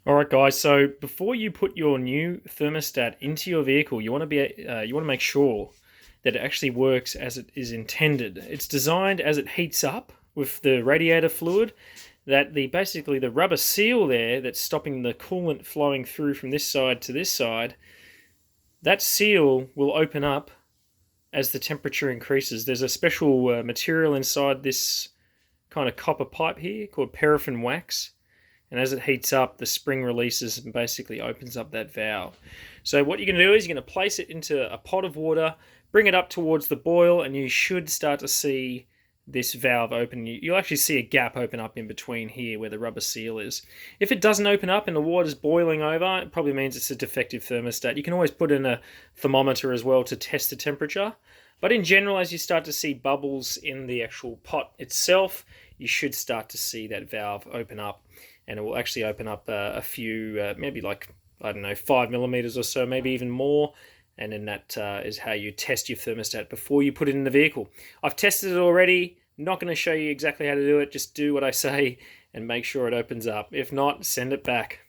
All right, guys. So before you put your new thermostat into your vehicle, you want to make sure that it actually works as it is intended. It's designed as it heats up with the radiator fluid that basically the rubber seal there that's stopping the coolant flowing through from this side to this side. That seal will open up as the temperature increases. There's a special material inside this kind of copper pipe here called paraffin wax. And as it heats up, the spring releases and basically opens up that valve. So what you're going to do is you're going to place it into a pot of water, bring it up towards the boil, and you should start to see this valve open. You'll actually see a gap open up in between here where the rubber seal is. If it doesn't open up and the water's boiling over, it probably means it's a defective thermostat. You can always put in a thermometer as well to test the temperature. But in general, as you start to see bubbles in the actual pot itself, you should start to see that valve open up. And it will actually open up a few, maybe like, I don't know, 5 millimeters or so, maybe even more. And then that is how you test your thermostat before you put it in the vehicle. I've tested it already. Not going to show you exactly how to do it. Just do what I say and make sure it opens up. If not, send it back.